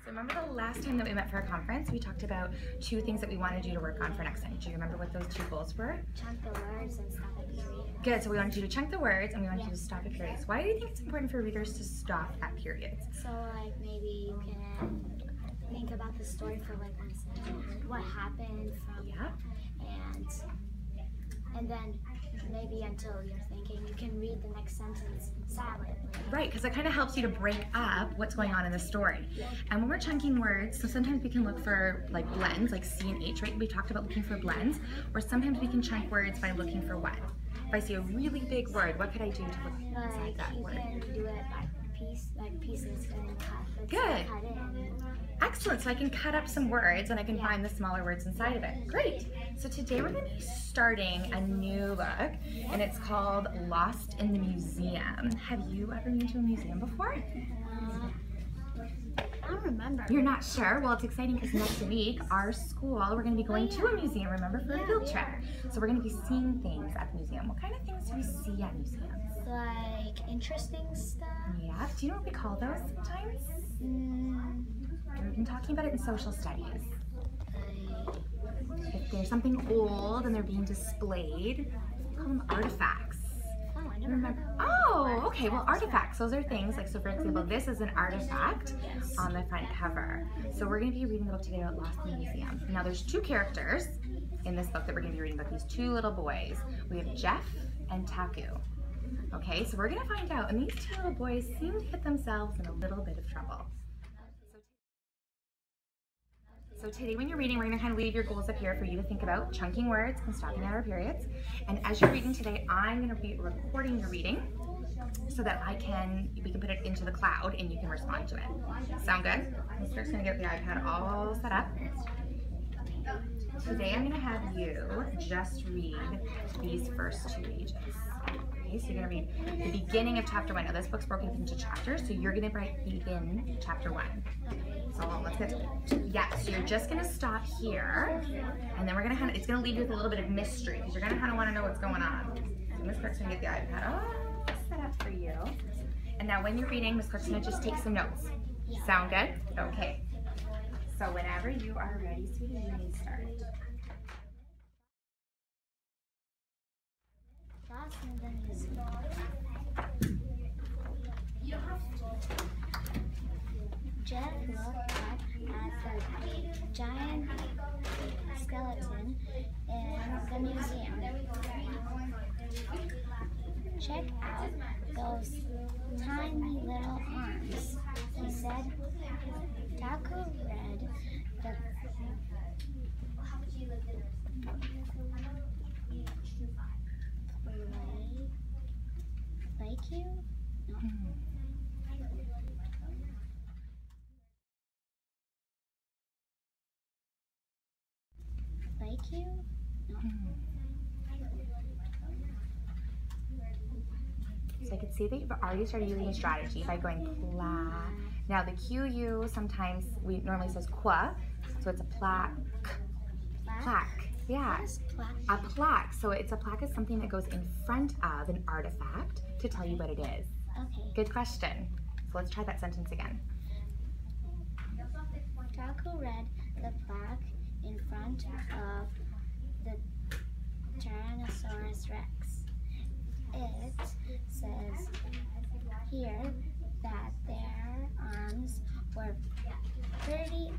So remember the last time that we met for a conference, we talked about 2 things that we wanted you to work on for next time. Do you remember what those 2 goals were? Chunk the words and stop at periods. Good, so we wanted you to chunk the words and we wanted you to stop at periods. Why do you think it's important for readers to stop at periods? So like maybe you can think about the story for like 1 second, what happened from and then maybe until you're thinking, you can read the next sentence silently. Right, because it kind of helps you to break up what's going on in the story. And when we're chunking words, so sometimes we can look for like blends, like C and H, right? We talked about looking for blends, or sometimes we can chunk words by looking for what? If I see a really big word, what could I do to look inside that word? You can do it by pieces and then cut. Good. Cut it and Excellent, so I can cut up some words and I can find the smaller words inside of it. Great. So today we're going to be starting a new book and it's called Lost in the Museum. Have you ever been to a museum before? I don't remember. You're not sure? Well, it's exciting because next week, our school, we're going to be going to a museum, remember, for a field trip. So we're going to be seeing things at the museum. What kind of things do we see at museums? Like interesting stuff? Yeah. Do you know what we call those sometimes? We've been talking about it in social studies. If there's something old and they're being displayed, we call them artifacts. Oh, I never remember. Oh, okay. Well, artifacts, those are things like, so for example, this is an artifact on the front cover. So we're going to be reading the book today about Lost in the Museum. Now, there's 2 characters in this book that we're going to be reading about, these 2 little boys. We have Jeff and Taku. Okay, so we're going to find out, and these 2 little boys seem to get themselves in a little bit of trouble. So today when you're reading, we're going to kind of leave your goals up here for you to think about chunking words and stopping at our periods. And as you're reading today, I'm going to be recording your reading so that we can put it into the cloud and you can respond to it. Sound good? I'm just going to get the iPad all set up. Today I'm going to have you just read these first 2 pages. Okay, so you're going to read the beginning of chapter 1. Now this book's broken into chapters, so you're going to begin chapter 1. So let's get to it. Yeah, so you're just going to stop here, and then we're going to it's going to leave you with a little bit of mystery, because you're going to kind of want to know what's going on. So Miss Clark's going to get the iPad all set up for you. And now when you're reading, Miss Clark's going to just take some notes. Sound good? Okay. So whenever you are ready, sweetie, you may start. Jeff looked up at the giant skeleton in the museum. Check out those tiny little arms, he said. Taku read the like you? No. Like you? No. So I can see that you've already started using a strategy by going pla. Now the QU sometimes we normally says qua, so it's a plaque. Plaque. Yeah. What is plaque? A plaque. So a plaque is something that goes in front of an artifact to tell you what it is. Okay. Good question. So let's try that sentence again. Taku read the plaque in front of the Tyrannosaurus Rex. It says here that their arms were pretty